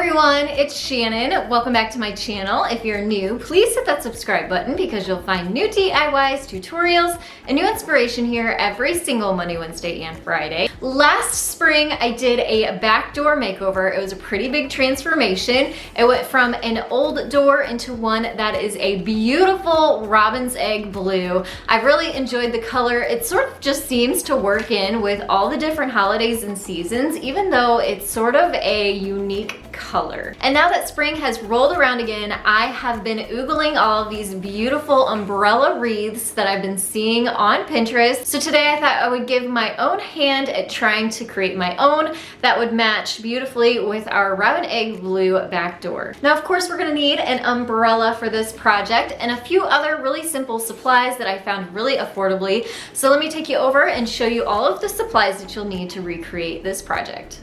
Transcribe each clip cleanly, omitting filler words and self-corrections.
everyone, it's Shannon. Welcome back to my channel. If you're new, please hit that subscribe button because you'll find new DIYs, tutorials, and new inspiration here every single Monday, Wednesday, and Friday. Last spring, I did a back door makeover. It was a pretty big transformation. It went from an old door into one that is a beautiful robin's egg blue. I really enjoyed the color. It sort of just seems to work in with all the different holidays and seasons, even though it's sort of a unique color. And now that spring has rolled around again, I have been oogling all of these beautiful umbrella wreaths that I've been seeing on Pinterest. So today I thought I would give my own hand at trying to create my own that would match beautifully with our robin egg blue back door. Now, of course, we're gonna need an umbrella for this project and a few other really simple supplies that I found really affordably. So let me take you over and show you all of the supplies that you'll need to recreate this project.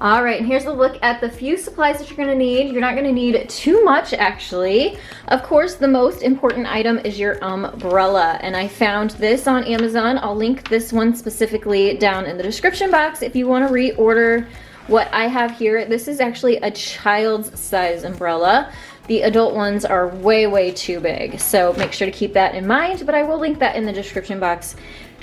All right, and here's a look at the few supplies that you're gonna need. You're not gonna need too much, actually. Of course, the most important item is your umbrella, and I found this on Amazon. I'll link this one specifically down in the description box if you wanna reorder what I have here. This is actually a child's size umbrella. The adult ones are way, way too big, so make sure to keep that in mind, but I will link that in the description box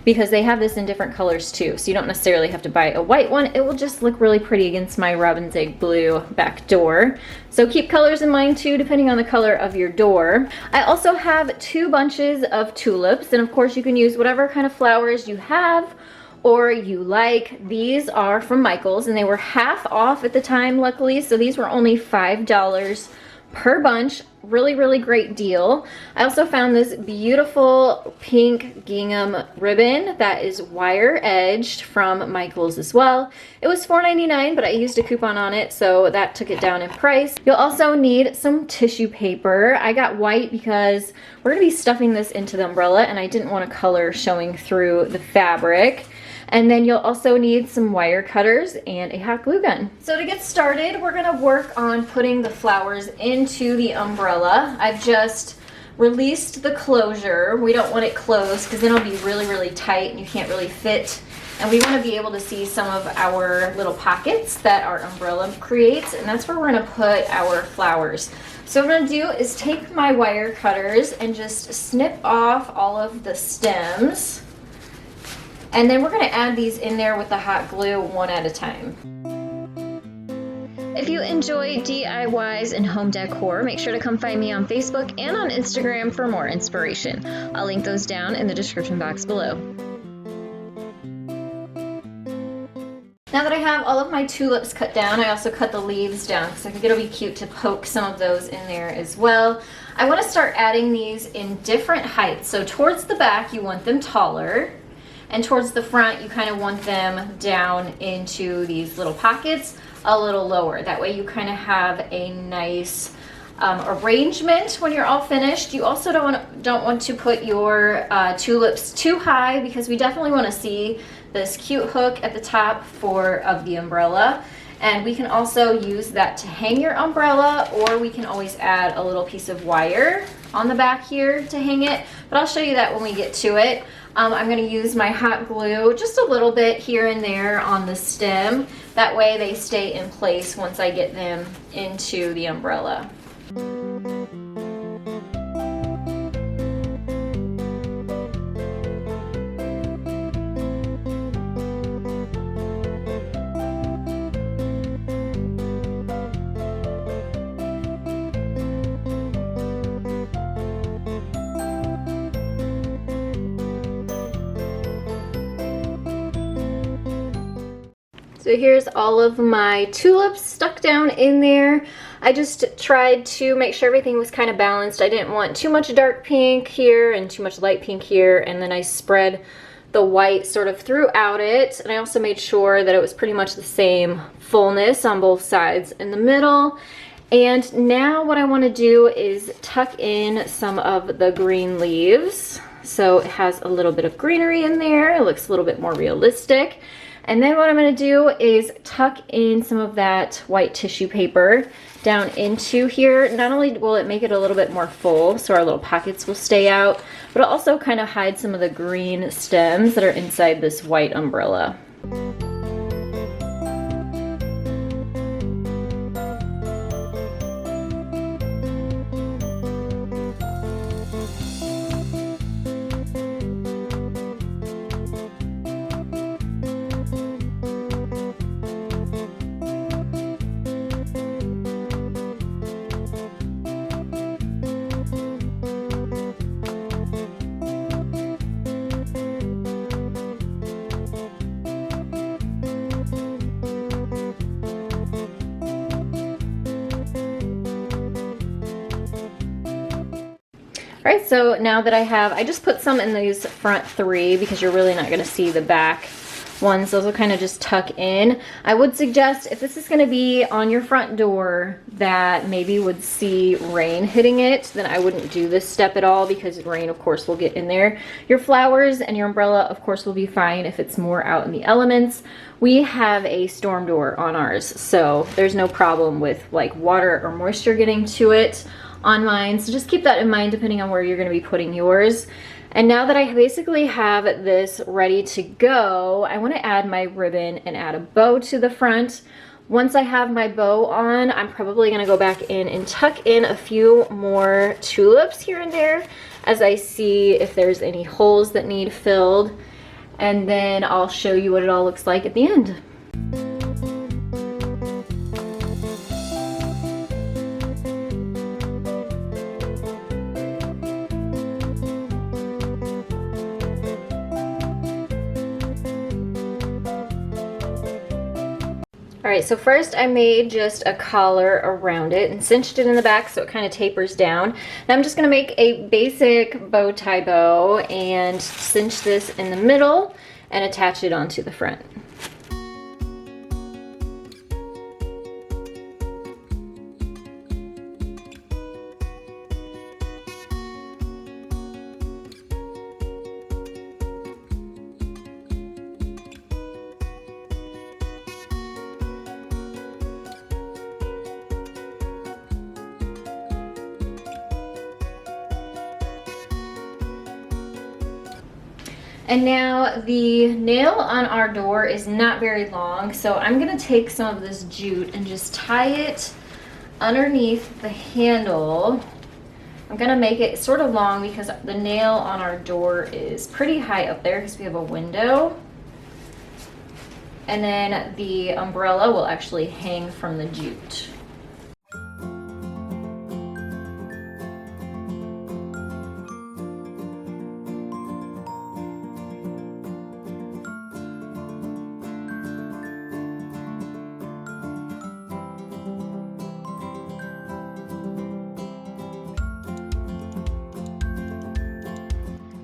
because they have this in different colors too, so you don't necessarily have to buy a white one. It will just look really pretty against my robin's egg blue back door. So keep colors in mind too, depending on the color of your door. I also have 2 bunches of tulips, and of course you can use whatever kind of flowers you have or you like. These are from Michael's and they were half off at the time, luckily, so these were only $5 per bunch. Really, really great deal. I also found this beautiful pink gingham ribbon that is wire edged from Michael's as well. It was $4.99, but I used a coupon on it, so that took it down in price. You'll also need some tissue paper. I got white because we're gonna be stuffing this into the umbrella and I didn't want a color showing through the fabric. And then you'll also need some wire cutters and a hot glue gun. So to get started, we're gonna work on putting the flowers into the umbrella. I've just released the closure. We don't want it closed because then it'll be really, really tight and you can't really fit. And we wanna be able to see some of our little pockets that our umbrella creates, and that's where we're gonna put our flowers. So what I'm gonna do is take my wire cutters and just snip off all of the stems. And then we're gonna add these in there with the hot glue one at a time. If you enjoy DIYs and home decor, make sure to come find me on Facebook and on Instagram for more inspiration. I'll link those down in the description box below. Now that I have all of my tulips cut down, I also cut the leaves down because I think it'll be cute to poke some of those in there as well. I wanna start adding these in different heights. So towards the back, you want them taller. And towards the front, you kind of want them down into these little pockets a little lower. That way you kind of have a nice arrangement when you're all finished. You also don't want to put your tulips too high because we definitely want to see this cute hook at the top of the umbrella. And we can also use that to hang your umbrella, or we can always add a little piece of wire on the back here to hang it, but I'll show you that when we get to it. I'm going to use my hot glue just a little bit here and there on the stem. That way they stay in place once I get them into the umbrella. So here's all of my tulips stuck down in there. I just tried to make sure everything was kind of balanced. I didn't want too much dark pink here and too much light pink here, and then I spread the white sort of throughout it. And I also made sure that it was pretty much the same fullness on both sides in the middle. And now what I want to do is tuck in some of the green leaves. So it has a little bit of greenery in there. It looks a little bit more realistic. And then what I'm going to do is tuck in some of that white tissue paper down into here. Not only will it make it a little bit more full, so our little pockets will stay out, but it'll also kind of hide some of the green stems that are inside this white umbrella. All right, so now that I just put some in these front 3 because you're really not gonna see the back ones. Those will kind of just tuck in. I would suggest if this is gonna be on your front door that maybe would see rain hitting it, then I wouldn't do this step at all because rain of course will get in there. Your flowers and your umbrella of course will be fine if it's more out in the elements. We have a storm door on ours, so there's no problem with like water or moisture getting to it on mine. So just keep that in mind depending on where you're gonna be putting yours. And now that I basically have this ready to go, I want to add my ribbon and add a bow to the front. Once I have my bow on, I'm probably going to go back in and tuck in a few more tulips here and there as I see if there's any holes that need filled. And then I'll show you what it all looks like at the end. All right, so first I made just a collar around it and cinched it in the back so it kind of tapers down. Now I'm just gonna make a basic bow tie bow and cinch this in the middle and attach it onto the front. And now the nail on our door is not very long, so I'm gonna take some of this jute and just tie it underneath the handle. I'm gonna make it sort of long because the nail on our door is pretty high up there because we have a window. And then the umbrella will actually hang from the jute.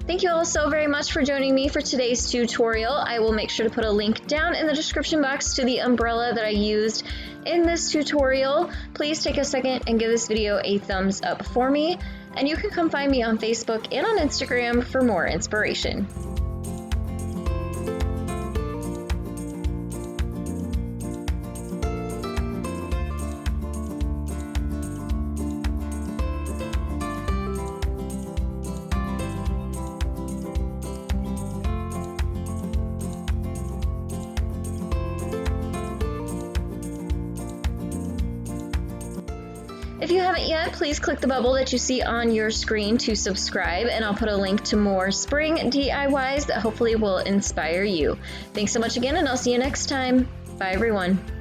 Thank you all so very much for joining me for today's tutorial. I will make sure to put a link down in the description box to the umbrella that I used in this tutorial. Please take a second and give this video a thumbs up for me, and you can come find me on Facebook and on Instagram for more inspiration. If you haven't yet, please click the bubble that you see on your screen to subscribe, and I'll put a link to more spring DIYs that hopefully will inspire you. Thanks so much again, and I'll see you next time. Bye everyone.